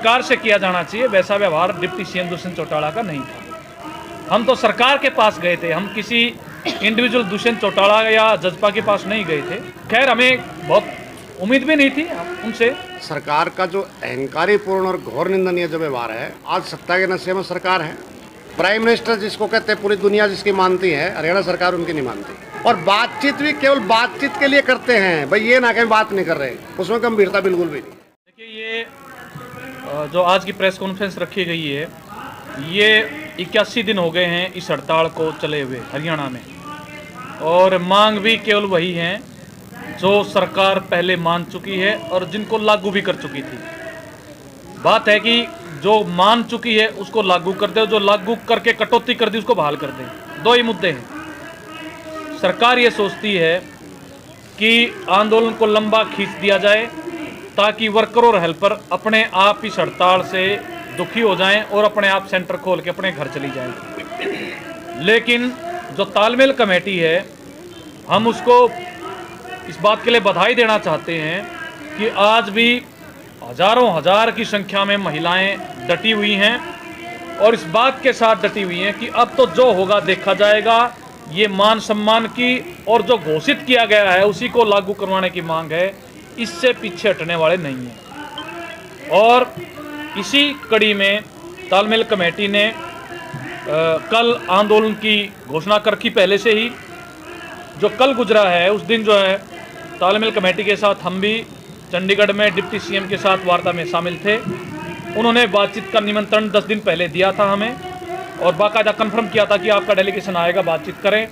प्रकार से किया जाना चाहिए वैसा व्यवहार डिप्टी सीएम दुष्यंत चौटाला का नहीं था। हम तो सरकार के पास गए थे, हम किसी इंडिविजुअल दुष्यंत चौटाला या जजपा के पास नहीं गए थे। खैर, हमें बहुत उम्मीद भी नहीं थी उनसे। सरकार का जो अहंकारीपूर्ण और घोर निंदनीय जो व्यवहार है, आज सत्ता के नशे में सरकार है। प्राइम मिनिस्टर जिसको कहते हैं पूरी दुनिया जिसकी मानती है, हरियाणा सरकार उनकी नहीं मानती। और बातचीत भी केवल बातचीत के लिए करते हैं, भाई ये ना कहीं बात नहीं कर रहे, उसमें गंभीरता बिल्कुल भी नहीं। देखिए, ये जो आज की प्रेस कॉन्फ्रेंस रखी गई है, ये 81 दिन हो गए हैं इस हड़ताल को चले हुए हरियाणा में, और मांग भी केवल वही है जो सरकार पहले मान चुकी है और जिनको लागू भी कर चुकी थी। बात है कि जो मान चुकी है उसको लागू कर दे, जो लागू करके कटौती कर दी उसको बहाल कर दे। दो ही मुद्दे हैं। सरकार ये सोचती है कि आंदोलन को लंबा खींच दिया जाए ताकि वर्कर और हेल्पर अपने आप इस हड़ताल से दुखी हो जाएं और अपने आप सेंटर खोल के अपने घर चली जाएं। लेकिन जो तालमेल कमेटी है, हम उसको इस बात के लिए बधाई देना चाहते हैं कि आज भी हजारों हजार की संख्या में महिलाएं डटी हुई हैं और इस बात के साथ डटी हुई हैं कि अब तो जो होगा देखा जाएगा। ये मान सम्मान की और जो घोषित किया गया है उसी को लागू करवाने की मांग है, इससे पीछे हटने वाले नहीं हैं। और इसी कड़ी में तालमेल कमेटी ने कल आंदोलन की घोषणा कर रखी पहले से ही। जो कल गुजरा है उस दिन जो है तालमेल कमेटी के साथ हम भी चंडीगढ़ में डिप्टी सीएम के साथ वार्ता में शामिल थे। उन्होंने बातचीत का निमंत्रण 10 दिन पहले दिया था हमें और बाकायदा कंफर्म किया था कि आपका डेलीगेशन आएगा, बातचीत करें।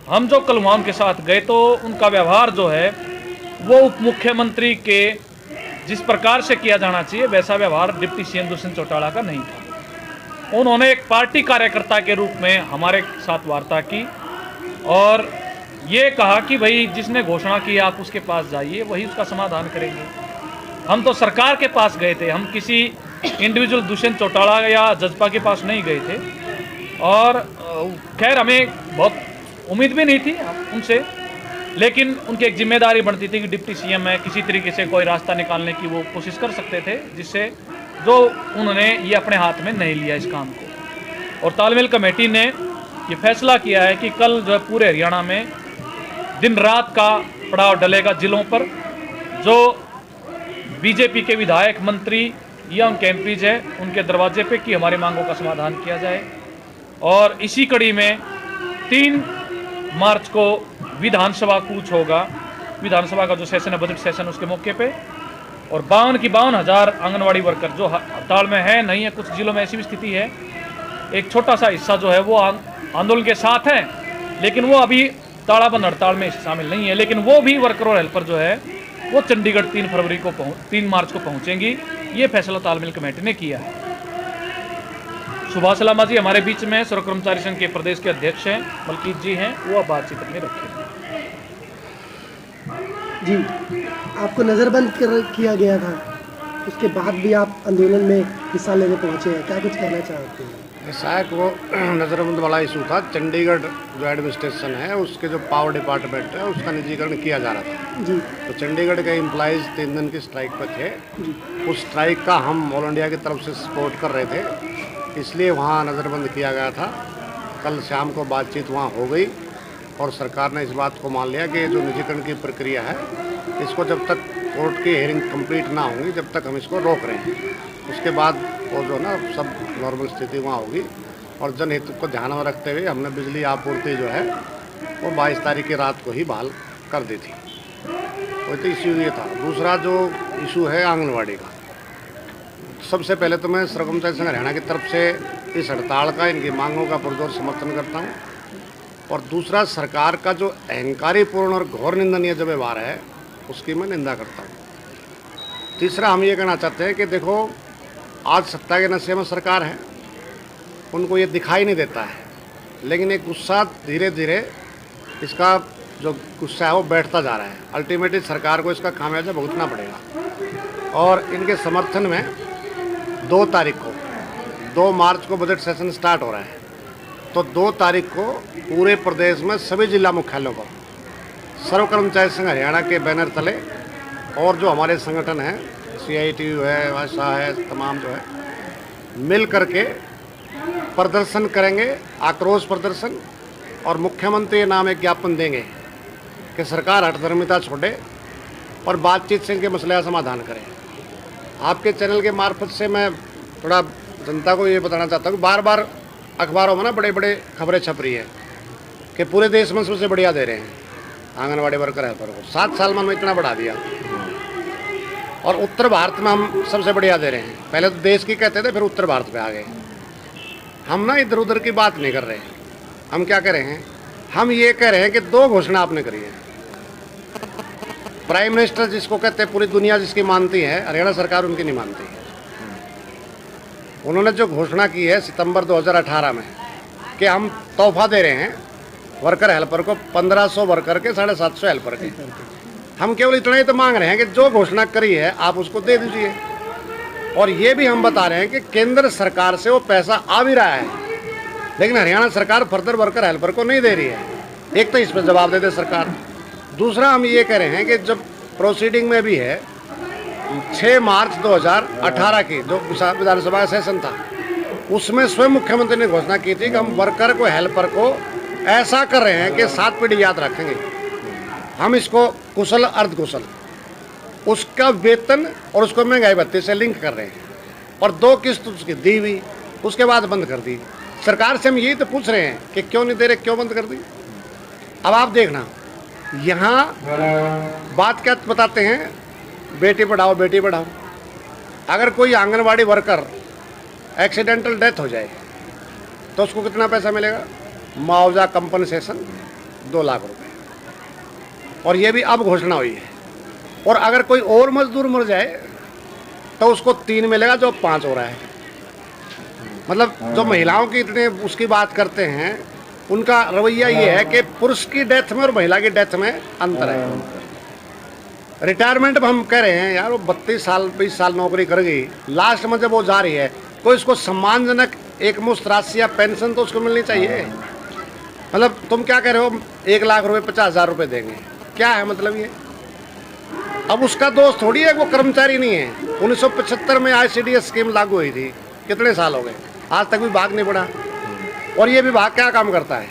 हम जो कल वहाँ उनके साथ गए तो उनका व्यवहार जो है वो उप मुख्यमंत्री के जिस प्रकार से किया जाना चाहिए वैसा व्यवहार डिप्टी सीएम दुष्यंत चौटाला का नहीं था। उन्होंने एक पार्टी कार्यकर्ता के रूप में हमारे साथ वार्ता की और ये कहा कि भाई जिसने घोषणा की आप उसके पास जाइए, वही उसका समाधान करेंगे। हम तो सरकार के पास गए थे, हम किसी इंडिविजुअल दुष्यंत चौटाला या जजपा के पास नहीं गए थे। और खैर, हमें बहुत उम्मीद भी नहीं थी उनसे, लेकिन उनकी एक जिम्मेदारी बनती थी कि डिप्टी सीएम है, किसी तरीके से कोई रास्ता निकालने की वो कोशिश कर सकते थे, जिससे जो उन्होंने ये अपने हाथ में नहीं लिया इस काम को। और तालमेल कमेटी ने ये फैसला किया है कि कल जो है पूरे हरियाणा में दिन रात का पड़ाव डलेगा जिलों पर। जो बीजेपी के विधायक, मंत्री या उनके एमपीज है, उनके दरवाजे पे कि हमारी मांगों का समाधान किया जाए। और इसी कड़ी में 3 मार्च को विधानसभा कूच होगा, विधानसभा का जो सेशन है, बजट सेशन, उसके मौके पे। और 52,000 आंगनवाड़ी वर्कर जो हड़ताल में है नहीं है, कुछ जिलों में ऐसी भी स्थिति है, एक छोटा सा हिस्सा जो है वो आंदोलन के साथ है, लेकिन वो अभी तालाबंद हड़ताल में शामिल नहीं है। लेकिन वो भी वर्कर और हेल्पर जो है वो चंडीगढ़ 3 मार्च को पहुंचेंगी। ये फैसला तालमेल कमेटी ने किया है। सुभाष लामा जी हमारे बीच में सर्व कर्मचारी संघ के प्रदेश के अध्यक्ष हैं, मलकीत जी हैं, वो अब बातचीत अपनी रखेंगे। जी, आपको नज़रबंद किया गया था, उसके बाद भी आप आंदोलन में हिस्सा लेने पहुंचे हैं, क्या कुछ कहना चाहते हैं? ऐसा है कि वो नज़रबंद वाला इशू था। चंडीगढ़ जो एडमिनिस्ट्रेशन है उसके जो पावर डिपार्टमेंट है उसका निजीकरण किया जा रहा था जी। तो चंडीगढ़ के एम्प्लॉइज़ 3 दिन की स्ट्राइक पर थे जी। उस स्ट्राइक का हम ऑल इंडिया की तरफ से सपोर्ट कर रहे थे, इसलिए वहाँ नज़रबंद किया गया था। कल शाम को बातचीत वहाँ हो गई और सरकार ने इस बात को मान लिया कि जो निजीकरण की प्रक्रिया है इसको जब तक कोर्ट की हियरिंग कंप्लीट ना होंगी जब तक हम इसको रोक रहे हैं। उसके बाद वो जो ना सब नॉर्मल स्थिति वहाँ होगी। और जनहित को ध्यान में रखते हुए हमने बिजली आपूर्ति जो है वो 22 तारीख की रात को ही बहाल कर दी थी। तो इशू ये था। दूसरा जो इशू है आंगनवाड़ी का, सबसे पहले तो मैं सर्व कर्मचारी संघ हरियाणा की तरफ से इस हड़ताल का, इनकी मांगों का पुरजोर समर्थन करता हूँ। और दूसरा, सरकार का जो अहंकारीपूर्ण और घोर निंदनीय जो व्यवहार है उसकी मैं निंदा करता हूँ। तीसरा, हम ये कहना चाहते हैं कि देखो, आज सत्ता के नशे में सरकार है, उनको ये दिखाई नहीं देता है, लेकिन एक गुस्सा धीरे धीरे इसका जो गुस्सा है वो बैठता जा रहा है। अल्टीमेटली सरकार को इसका खामियाजा भुगतना पड़ेगा। और इनके समर्थन में 2 तारीख को 2 मार्च को बजट सेशन स्टार्ट हो रहा है। तो 2 तारीख को पूरे प्रदेश में सभी जिला मुख्यालयों पर सर्व कर्मचारी संघ हरियाणा के बैनर तले और जो हमारे संगठन हैं CITU है, भाषा है, तमाम जो है मिल करके प्रदर्शन करेंगे, आक्रोश प्रदर्शन, और मुख्यमंत्री नाम एक ज्ञापन देंगे कि सरकार हठधर्मिता छोड़े और बातचीत से इनके मसले का समाधान करे। आपके चैनल के मार्फत से मैं थोड़ा जनता को ये बताना चाहता हूँ कि बार बार अखबारों में ना बड़े बड़े खबरें छप रही है कि पूरे देश में सबसे बढ़िया दे रहे हैं आंगनवाड़ी वर्कर हेल्पर को। 7 साल में इतना बढ़ा दिया, और उत्तर भारत में हम सबसे बढ़िया दे रहे हैं। पहले तो देश की कहते थे, फिर उत्तर भारत पे आ गए। हम ना इधर उधर की बात नहीं कर रहे। हम क्या कह रहे हैं, हम ये कह रहे हैं कि 2 घोषणा आपने करी है। प्राइम मिनिस्टर जिसको कहते हैं पूरी दुनिया जिसकी मानती है, हरियाणा सरकार उनकी नहीं मानती है। उन्होंने जो घोषणा की है सितंबर 2018 में कि हम तोहफा दे रहे हैं वर्कर हेल्पर को, 1500 वर्कर के 750 हेल्पर के। हम केवल इतना ही तो मांग रहे हैं कि जो घोषणा करी है आप उसको दे दीजिए। और ये भी हम बता रहे हैं कि केंद्र सरकार से वो पैसा आ भी रहा है, लेकिन हरियाणा सरकार फर्दर वर्कर हेल्पर को नहीं दे रही है। एक तो इस पर जवाब दे दे सरकार। दूसरा हम ये कह रहे हैं कि जब प्रोसीडिंग में भी है 6 मार्च 2018 की जो विधानसभा सेशन था, उसमें स्वयं मुख्यमंत्री ने घोषणा की थी कि हम वर्कर को हेल्पर को ऐसा कर रहे हैं कि 7 पीढ़ी याद रखेंगे। हम इसको कुशल अर्धकुशल उसका वेतन और उसको महंगाई भत्ते से लिंक कर रहे हैं, और 2 किस्त उसकी दी हुई, उसके बाद बंद कर दी। सरकार से हम यही तो पूछ रहे हैं कि क्यों नहीं दे रहे, क्यों बंद कर दी। अब आप देखना यहाँ बात क्या बताते हैं, बेटी पढ़ाओ बेटी बढ़ाओ। अगर कोई आंगनवाड़ी वर्कर एक्सीडेंटल डेथ हो जाए तो उसको कितना पैसा मिलेगा, मुआवजा कंपनसेशन 2 लाख रुपए, और ये भी अब घोषणा हुई है। और अगर कोई और मजदूर मर जाए तो उसको 3 मिलेगा, जो 5 हो रहा है। मतलब जो महिलाओं की इतने उसकी बात करते हैं, उनका रवैया ये है कि पुरुष की डेथ में और महिला की डेथ में अंतर है। रिटायरमेंट में हम कह रहे हैं यार वो 32 साल 20 साल नौकरी कर गई, लास्ट में जब वो जा रही है कोई उसको सम्मानजनक एक मुश्त राशि या पेंशन तो उसको मिलनी चाहिए। मतलब तुम क्या कह रहे हो, 1 लाख रुपए 50,000 रुपये देंगे, क्या है मतलब ये। अब उसका दोस्त थोड़ी है, वो कर्मचारी नहीं है। 1975 में ICDS स्कीम लागू हुई थी, कितने साल हो गए, आज तक विभाग नहीं बढ़ा। और ये विभाग क्या काम करता है,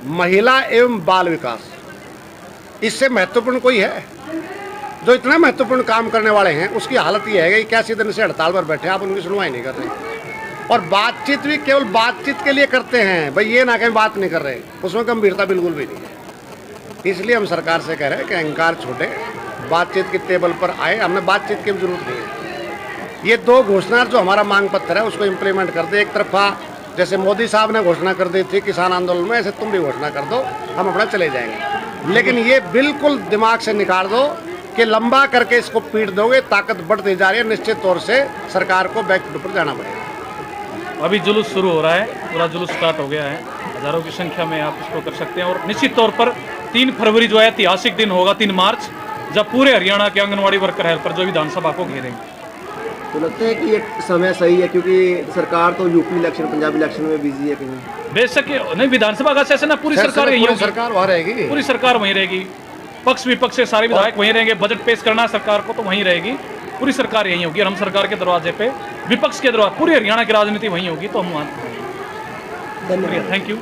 महिला एवं बाल विकास। इससे महत्वपूर्ण कोई है जो इतना महत्वपूर्ण काम करने वाले हैं, उसकी हालत ये है कि 81 दिन से हड़ताल पर बैठे, आप उनकी सुनवाई नहीं कर रहे। और बातचीत भी केवल बातचीत के लिए करते हैं, भाई ये ना कहीं बात नहीं कर रहे, उसमें गंभीरता बिल्कुल भी नहीं है। इसलिए हम सरकार से कह रहे हैं कि अहंकार छोड़े, बातचीत के टेबल पर आए। हमें बातचीत की जरूरत नहीं है। ये 2 घोषणा जो हमारा मांग पत्र है उसको इम्प्लीमेंट कर दे। एक तरफा जैसे मोदी साहब ने घोषणा कर दी थी किसान आंदोलन में, ऐसे तुम भी घोषणा कर दो, हम अपना चले जाएंगे। लेकिन ये बिल्कुल दिमाग से निकाल दो कि लंबा करके इसको पीट दोगे, ताकत बढ़ती जा रही है। निश्चित तौर से सरकार को बैकफुट पर जाना पड़ेगा। अभी जुलूस शुरू हो रहा है, पूरा जुलूस स्टार्ट हो गया है, हज़ारों की संख्या में आप इसको कर सकते हैं। और निश्चित तौर पर 3 फरवरी जो है ऐतिहासिक दिन होगा, 3 मार्च, जब पूरे हरियाणा के आंगनवाड़ी वर्कर हेल्पर जो विधानसभा को घेरेंगे। तो लगता है कि ये समय सही है, क्योंकि सरकार तो यूपी इलेक्शन पंजाब इलेक्शन में बिजी है कहीं। बेशक नहीं, विधानसभा का सेशन है, पूरी सरकार यहीं होगी, सरकार वहाँ रहेगी, पूरी सरकार वहीं रहेगी, पक्ष विपक्ष से सारे विधायक वहीं रहेंगे। बजट पेश करना है सरकार को तो वहीं रहेगी, पूरी सरकार यहीं होगी। और हम सरकार के दरवाजे पे, विपक्ष के दरवाजे, पूरी हरियाणा की राजनीति वहीं होगी। तो हम वहाँ, धन्यवाद, थैंक यू।